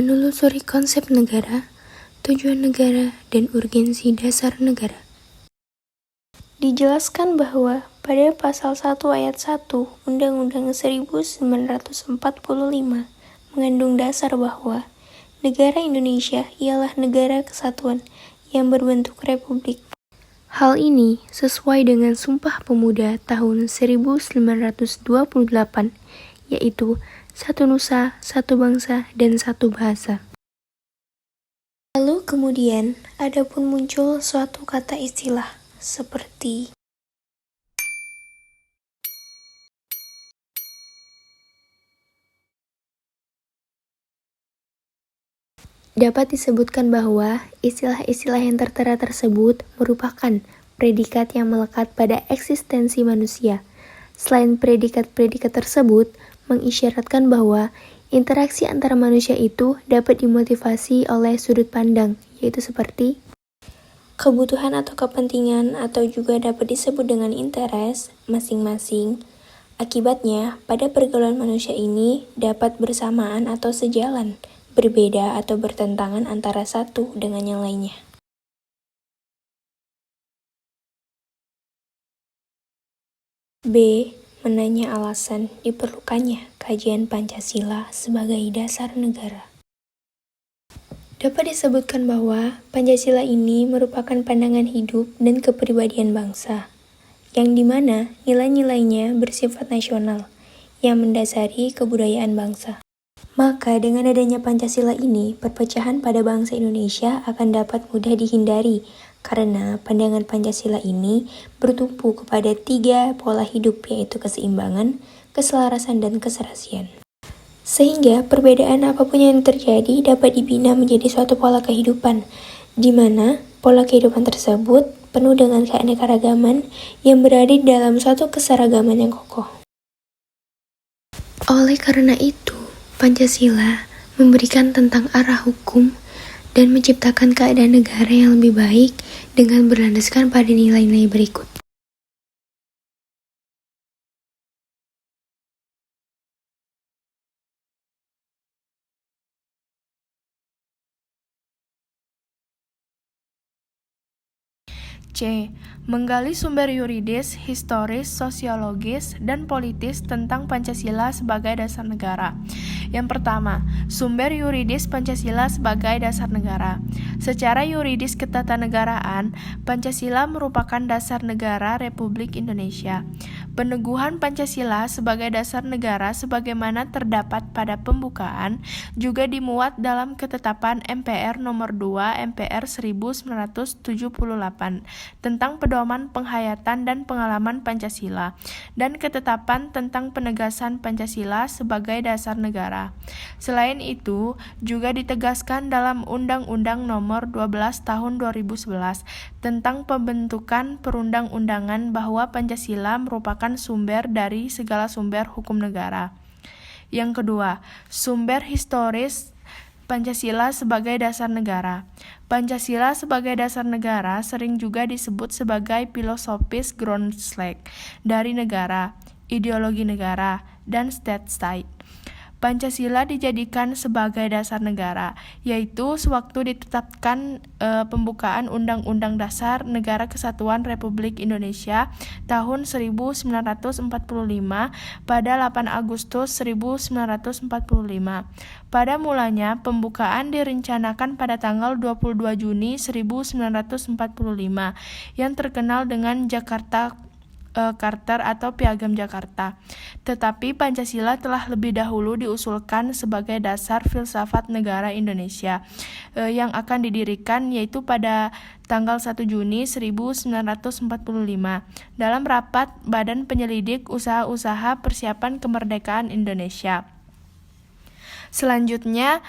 menelusuri konsep negara, tujuan negara, dan urgensi dasar negara. Dijelaskan bahwa pada pasal 1 ayat 1 Undang-Undang 1945 mengandung dasar bahwa negara Indonesia ialah negara kesatuan yang berbentuk republik. Hal ini sesuai dengan Sumpah Pemuda tahun 1928, yaitu satu nusa, satu bangsa, dan satu bahasa. Lalu kemudian ada pun muncul suatu kata istilah seperti dapat disebutkan bahwa istilah-istilah yang tertera tersebut merupakan predikat yang melekat pada eksistensi manusia. Selain predikat-predikat tersebut mengisyaratkan bahwa interaksi antara manusia itu dapat dimotivasi oleh sudut pandang, yaitu seperti kebutuhan atau kepentingan atau juga dapat disebut dengan interest masing-masing. Akibatnya, pada pergaulan manusia ini dapat bersamaan atau sejalan, berbeda atau bertentangan antara satu dengan yang lainnya. B. Menanya alasan diperlukannya kajian Pancasila sebagai dasar negara. Dapat disebutkan bahwa Pancasila ini merupakan pandangan hidup dan kepribadian bangsa, yang dimana nilai-nilainya bersifat nasional, yang mendasari kebudayaan bangsa. Maka dengan adanya Pancasila ini, perpecahan pada bangsa Indonesia akan dapat mudah dihindari, karena pandangan Pancasila ini bertumpu kepada 3 pola hidup, yaitu keseimbangan, keselarasan, dan keserasian. Sehingga perbedaan apapun yang terjadi dapat dibina menjadi suatu pola kehidupan, di mana pola kehidupan tersebut penuh dengan keanekaragaman yang berada di dalam suatu keseragaman yang kokoh. Oleh karena itu, Pancasila memberikan tentang arah hukum dan menciptakan keadaan negara yang lebih baik dengan berlandaskan pada nilai-nilai berikut. C. Menggali sumber yuridis, historis, sosiologis, dan politis tentang Pancasila sebagai dasar negara. Yang pertama, sumber yuridis Pancasila sebagai dasar negara. Secara yuridis ketatanegaraan, Pancasila merupakan dasar negara Republik Indonesia. Peneguhan Pancasila sebagai dasar negara sebagaimana terdapat pada pembukaan juga dimuat dalam Ketetapan MPR Nomor 2 MPR 1978 tentang pedoman penghayatan dan pengalaman Pancasila dan Ketetapan tentang penegasan Pancasila sebagai dasar negara. Selain itu, juga ditegaskan dalam Undang-Undang Nomor 12 Tahun 2011 tentang pembentukan perundang-undangan bahwa Pancasila merupakan sumber dari segala sumber hukum negara. Yang kedua, sumber historis Pancasila sebagai dasar negara. Pancasila sebagai dasar negara sering juga disebut sebagai filosofis Grundslag dari negara, ideologi negara, dan state state. Pancasila dijadikan sebagai dasar negara, yaitu sewaktu ditetapkan pembukaan Undang-Undang Dasar Negara Kesatuan Republik Indonesia tahun 1945 pada 8 Agustus 1945. Pada mulanya, pembukaan direncanakan pada tanggal 22 Juni 1945 yang terkenal dengan Jakarta Charter atau Piagam Jakarta. Tetapi Pancasila telah lebih dahulu diusulkan sebagai dasar filsafat negara Indonesia yang akan didirikan yaitu pada tanggal 1 Juni 1945 dalam rapat Badan Penyelidik Usaha-usaha Persiapan Kemerdekaan Indonesia. Selanjutnya,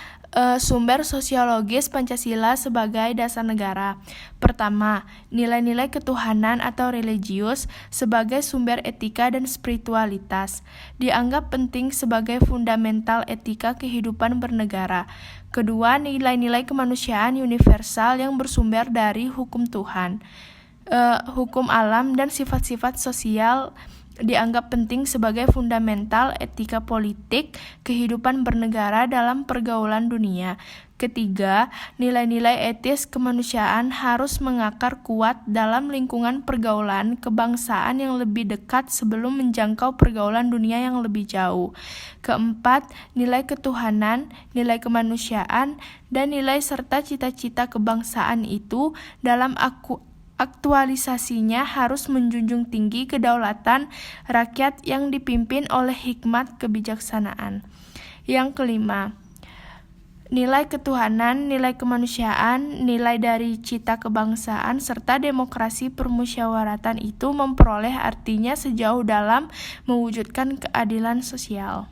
sumber sosiologis Pancasila sebagai dasar negara. Pertama, nilai-nilai ketuhanan atau religius sebagai sumber etika dan spiritualitas dianggap penting sebagai fundamental etika kehidupan bernegara. Kedua, nilai-nilai kemanusiaan universal yang bersumber dari hukum Tuhan, hukum alam, dan sifat-sifat sosial dianggap penting sebagai fundamental etika politik kehidupan bernegara dalam pergaulan dunia. Ketiga, nilai-nilai etis kemanusiaan harus mengakar kuat dalam lingkungan pergaulan kebangsaan yang lebih dekat sebelum menjangkau pergaulan dunia yang lebih jauh. Keempat, nilai ketuhanan, nilai kemanusiaan, dan nilai serta cita-cita kebangsaan itu dalam aktualisasinya harus menjunjung tinggi kedaulatan rakyat yang dipimpin oleh hikmat kebijaksanaan. Yang kelima, nilai ketuhanan, nilai kemanusiaan, nilai dari cita kebangsaan, serta demokrasi permusyawaratan itu memperoleh artinya sejauh dalam mewujudkan keadilan sosial.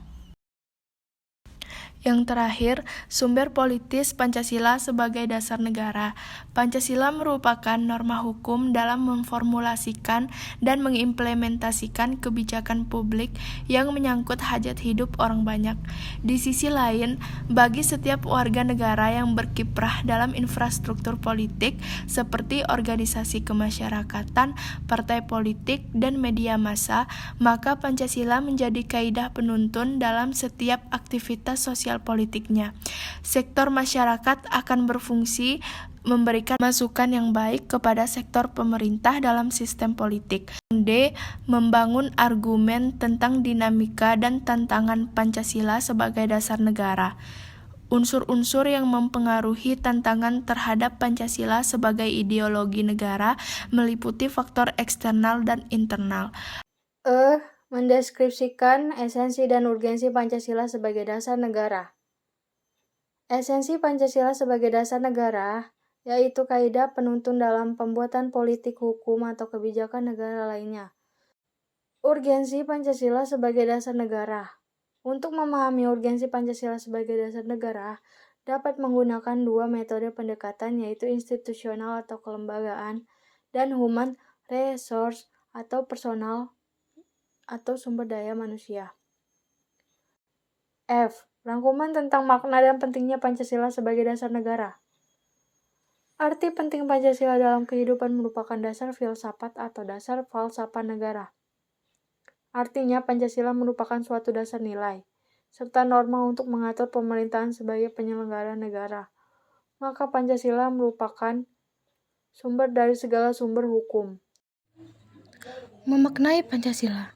Yang terakhir, sumber politis Pancasila sebagai dasar negara. Pancasila merupakan norma hukum dalam memformulasikan dan mengimplementasikan kebijakan publik yang menyangkut hajat hidup orang banyak. Di sisi lain, bagi setiap warga negara yang berkiprah dalam infrastruktur politik seperti organisasi kemasyarakatan, partai politik, dan media massa, maka Pancasila menjadi kaidah penuntun dalam setiap aktivitas sosial politiknya. Sektor masyarakat akan berfungsi memberikan masukan yang baik kepada sektor pemerintah dalam sistem politik. D. Membangun argumen tentang dinamika dan tantangan Pancasila sebagai dasar negara. Unsur-unsur yang mempengaruhi tantangan terhadap Pancasila sebagai ideologi negara meliputi faktor eksternal dan internal. Mendeskripsikan esensi dan urgensi Pancasila sebagai dasar negara. Esensi Pancasila sebagai dasar negara yaitu kaidah penuntun dalam pembuatan politik, hukum, atau kebijakan negara lainnya. Urgensi Pancasila sebagai dasar negara. Untuk memahami urgensi Pancasila sebagai dasar negara, dapat menggunakan dua metode pendekatan, yaitu institusional atau kelembagaan, dan human resource atau personal atau sumber daya manusia. F. Rangkuman tentang makna dan pentingnya Pancasila sebagai dasar negara. Arti penting Pancasila dalam kehidupan merupakan dasar filsafat atau dasar falsafah negara. Artinya Pancasila merupakan suatu dasar nilai, serta norma untuk mengatur pemerintahan sebagai penyelenggara negara. Maka Pancasila merupakan sumber dari segala sumber hukum. Memaknai Pancasila.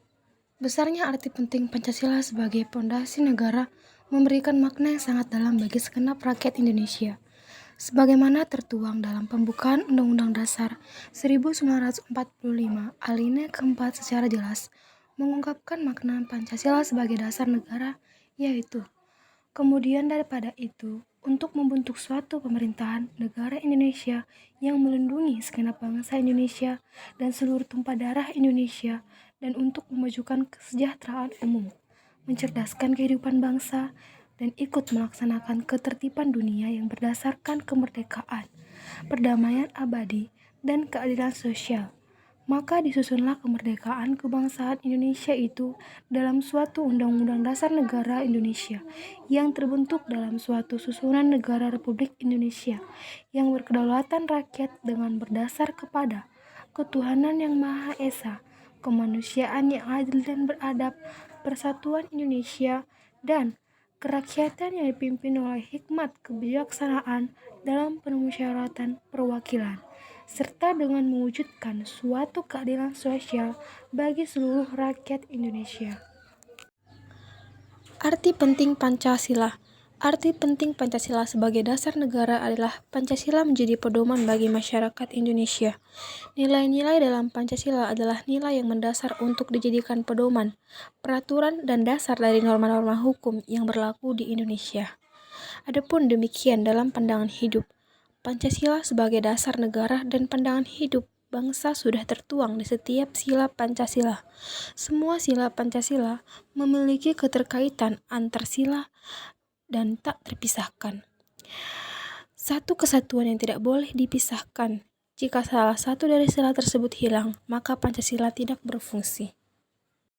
Besarnya arti penting Pancasila sebagai pondasi negara memberikan makna yang sangat dalam bagi segenap rakyat Indonesia. Sebagaimana tertuang dalam pembukaan Undang-Undang Dasar 1945 alinea keempat secara jelas mengungkapkan makna Pancasila sebagai dasar negara, yaitu kemudian daripada itu, untuk membentuk suatu pemerintahan negara Indonesia yang melindungi segenap bangsa Indonesia dan seluruh tumpah darah Indonesia, dan untuk memajukan kesejahteraan umum, mencerdaskan kehidupan bangsa, dan ikut melaksanakan ketertiban dunia yang berdasarkan kemerdekaan, perdamaian abadi, dan keadilan sosial. Maka disusunlah kemerdekaan kebangsaan Indonesia itu dalam suatu Undang-Undang Dasar Negara Indonesia yang terbentuk dalam suatu susunan negara Republik Indonesia yang berkedaulatan rakyat dengan berdasar kepada ketuhanan yang Maha Esa, kemanusiaan yang adil dan beradab, persatuan Indonesia, dan kerakyatan yang dipimpin oleh hikmat kebijaksanaan dalam permusyawaratan perwakilan, serta dengan mewujudkan suatu keadilan sosial bagi seluruh rakyat Indonesia. Arti penting Pancasila. Arti penting Pancasila sebagai dasar negara adalah Pancasila menjadi pedoman bagi masyarakat Indonesia. Nilai-nilai dalam Pancasila adalah nilai yang mendasar untuk dijadikan pedoman, peraturan, dan dasar dari norma-norma hukum yang berlaku di Indonesia. Adapun demikian dalam pandangan hidup, Pancasila sebagai dasar negara dan pandangan hidup bangsa sudah tertuang di setiap sila Pancasila. Semua sila Pancasila memiliki keterkaitan antar sila dan tak terpisahkan. Satu kesatuan yang tidak boleh dipisahkan. Jika salah satu dari sila tersebut hilang, maka Pancasila tidak berfungsi.